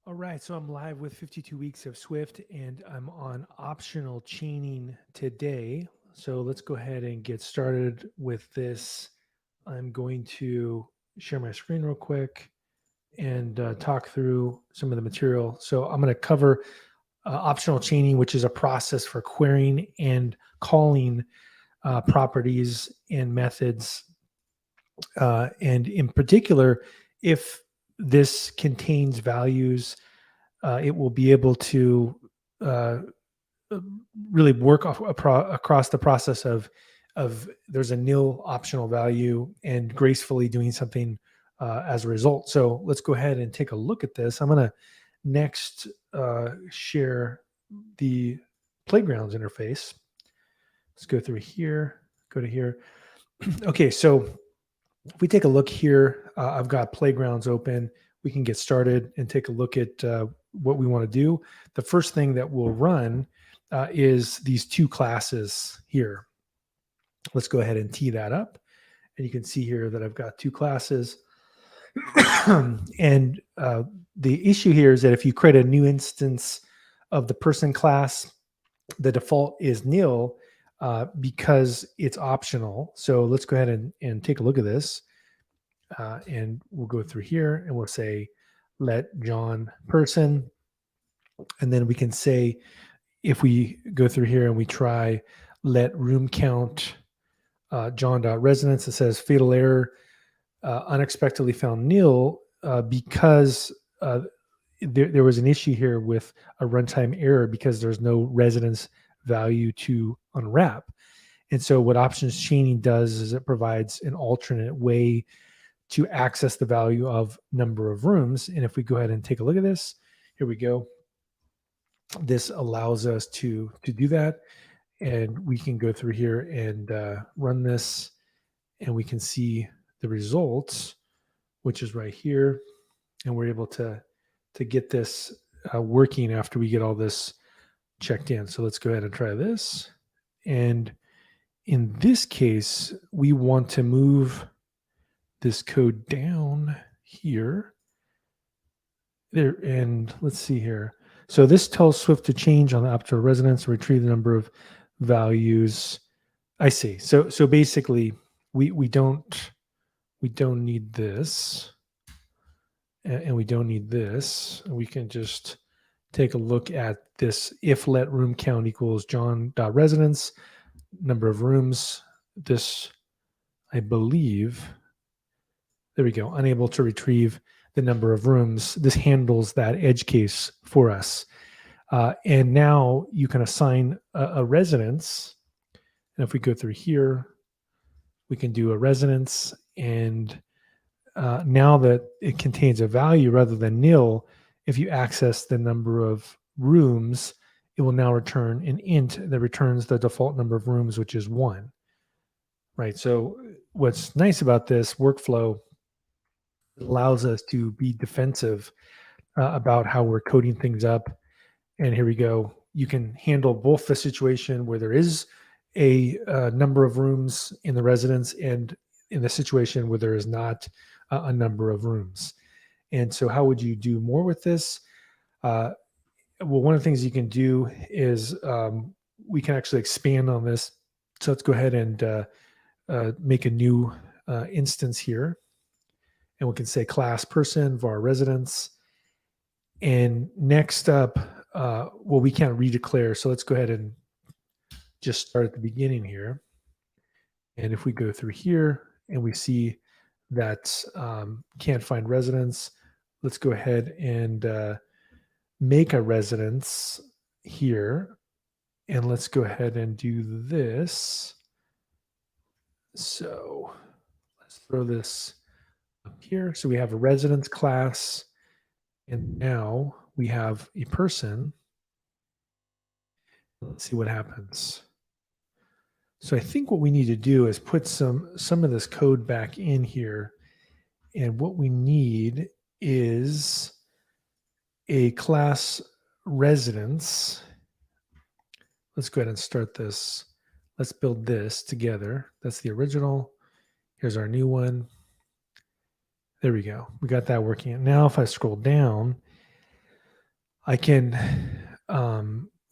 All right, so I'm live with 52 weeks of Swift and I'm on optional chaining today. So let's go ahead and get started with this. I'm going to share my screen real quick and talk through some of the material. So I'm going to cover optional chaining, which is a process for querying and calling properties and methods. And in particular, if this contains values, it will be able to uh, really work across the process of there's a nil optional value and gracefully doing something as a result. So let's go ahead and take a look at this. I'm going to next share the playgrounds interface. Let's go through here, go to here. Okay, so if we take a look here, I've got playgrounds open. We can get started and take a look at what we want to do. The first thing that we'll run is these two classes here. Let's go ahead and tee that up. And you can see here that I've got two classes. And the issue here is that if you create a new instance of the person class, the default is nil because it's optional. So let's go ahead and take a look at this. And we'll go through here and we'll say, let John person. And then we can say, if we go through here and we try let room count John.residence, it says fatal error, unexpectedly found nil because there was an issue here with a runtime error because there's no residence value to unwrap. And so what options chaining does is it provides an alternate way to access the value of number of rooms. And if we go ahead and take a look at this, here we go. This allows us to do that. And we can go through here and run this and we can see the results, which is right here. And we're able to get this working after we get all this checked in. So let's go ahead and try this. And in this case, we want to move this code down here. There, and let's see here. So this tells Swift to change on the optional residence, retrieve the number of values. I see. So basically, we don't need this, and we don't need this. We can just take a look at this. If let room count equals John.residence, number of rooms. This, I believe. There we go. Unable to retrieve the number of rooms. This handles that edge case for us. And now you can assign a residence. And if we go through here, we can do a residence. And now that it contains a value rather than nil, if you access the number of rooms, it will now return an int that returns the default number of rooms, which is 1. Right. So what's nice about this workflow, it allows us to be defensive about how we're coding things up. And here we go. You can handle both the situation where there is a number of rooms in the residence and in the situation where there is not a number of rooms. And so how would you do more with this? Well, one of the things you can do is we can actually expand on this. So let's go ahead and make a new instance here. And we can say class person var residence. And next up, well, we can't redeclare. So let's go ahead and just start at the beginning here. And if we go through here and we see that can't find residence, let's go ahead and make a residence here. And let's go ahead and do this. So let's throw this up here. So we have a residence class. And now we have a person. Let's see what happens. So I think what we need to do is put some of this code back in here. And what we need is a class residence. Let's go ahead and start this. Let's build this together. That's the original. Here's our new one. There we go. We got that working. Now if I scroll down, I can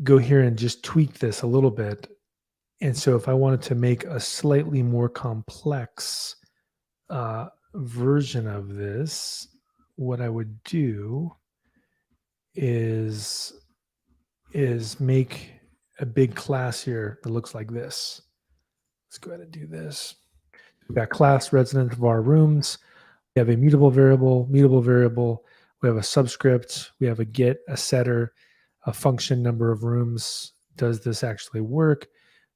go here and just tweak this a little bit. And so if I wanted to make a slightly more complex version of this, what I would do is make a big class here that looks like this. Let's go ahead and do this. We've got class resident of our rooms. We have a mutable variable. We have a subscript. We have a get, a setter, a function number of rooms. Does this actually work?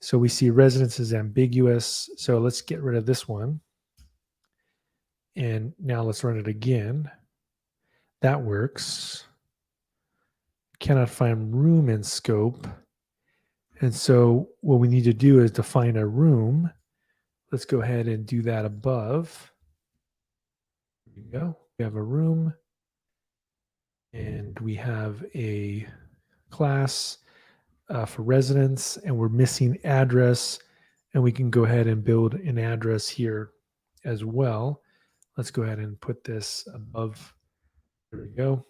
So we see residence is ambiguous. So let's get rid of this one. And now let's run it again. That works. Cannot find room in scope. And so what we need to do is define a room. Let's go ahead and do that above. There you go. We have a room. And we have a class for residence, and we're missing address. And we can go ahead and build an address here as well. Let's go ahead and put this above. There we go.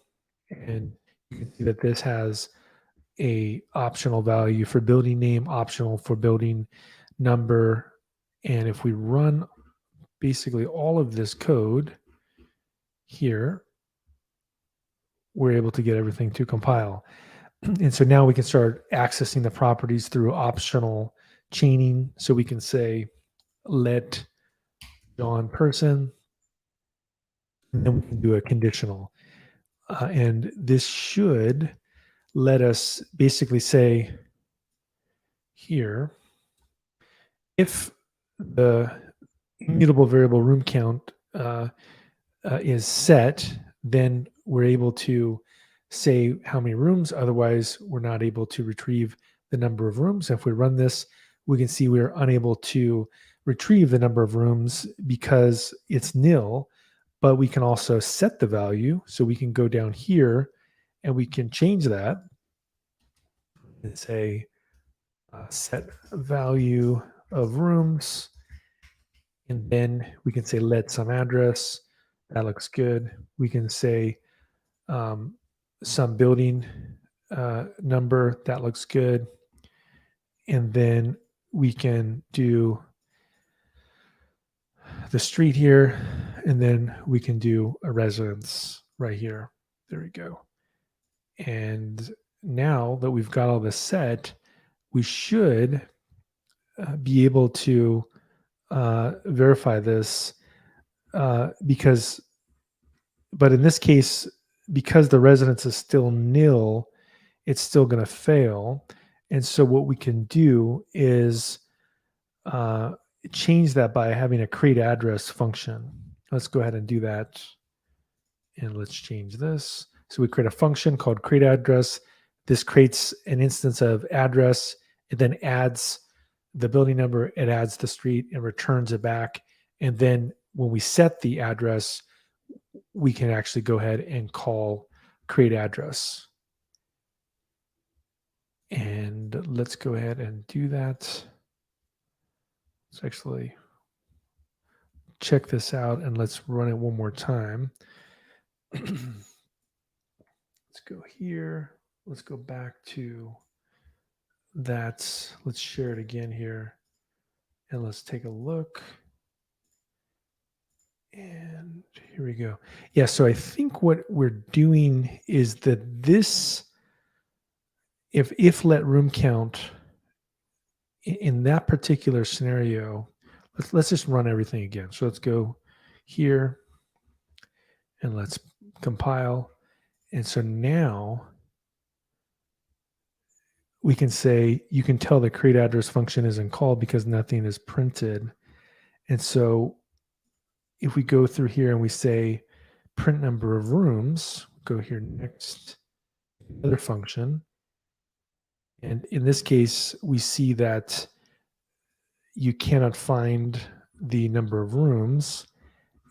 And you can see that this has a optional value for building name, optional for building number. And if we run basically all of this code here, we're able to get everything to compile. And so now we can start accessing the properties through optional chaining. So we can say, let John person, and then we can do a conditional. And this should let us basically say here, if the immutable variable room count is set, then we're able to say how many rooms. Otherwise, we're not able to retrieve the number of rooms. If we run this, we can see we're unable to retrieve the number of rooms because it's nil, but we can also set the value. So we can go down here and we can change that and say set value of rooms. And then we can say let some address. That looks good. We can say some building number. That looks good. And then we can do the street here. And then we can do a residence right here. There we go. And now that we've got all this set, we should be able to verify this but in this case, because the residence is still nil, it's still going to fail. And so what we can do is change that by having a create address function. Let's go ahead and do that. And let's change this. So we create a function called create address. This creates an instance of address. It then adds the building number, it adds the street and returns it back. And then when we set the address, we can actually go ahead and call create address. And let's go ahead and do that. Let's actually check this out and let's run it one more time. Let's go here. Let's go back to that. Let's share it again here. And let's take a look. And here we go. Yeah, so I think what we're doing is that this, if let room count in that particular scenario, let's just run everything again. So let's go here and let's compile. And so now we can say, you can tell the create address function isn't called because nothing is printed. And so if we go through here and we say print number of rooms, go here next, other function. And in this case, we see that you cannot find the number of rooms.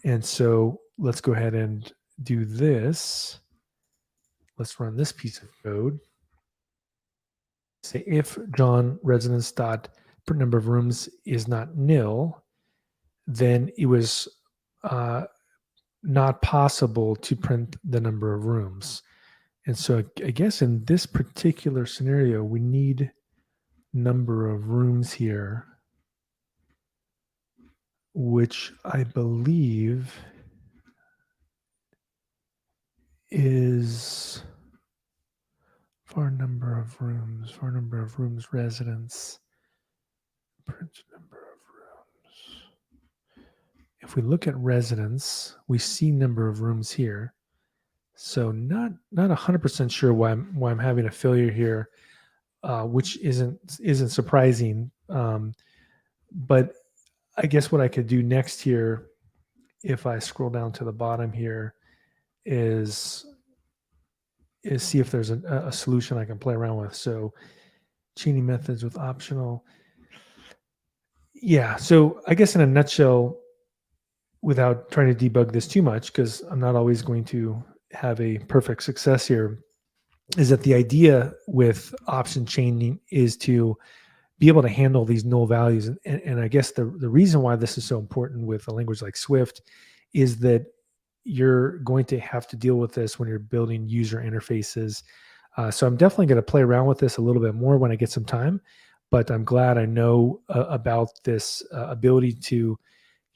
And so let's go ahead and do this. Let's run this piece of code. Say if John residence dot print number of rooms is not nil, then it was not possible to print the number of rooms. And so I guess in this particular scenario, we need number of rooms here, which I believe is for number of rooms, residence, print number of rooms. If we look at residence, we see number of rooms here. So not 100% sure why I'm having a failure here, which isn't surprising. But I guess what I could do next here, if I scroll down to the bottom here, is see if there's a solution I can play around with. So chaining methods with optional. Yeah. So I guess in a nutshell, without trying to debug this too much, because I'm not always going to have a perfect success here, is that the idea with option chaining is to be able to handle these null values. And I guess the reason why this is so important with a language like Swift is that you're going to have to deal with this when you're building user interfaces. So I'm definitely going to play around with this a little bit more when I get some time, but I'm glad I know about this ability to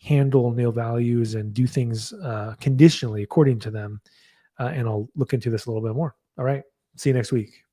handle nil values and do things conditionally according to them. And I'll look into this a little bit more. All right. See you next week.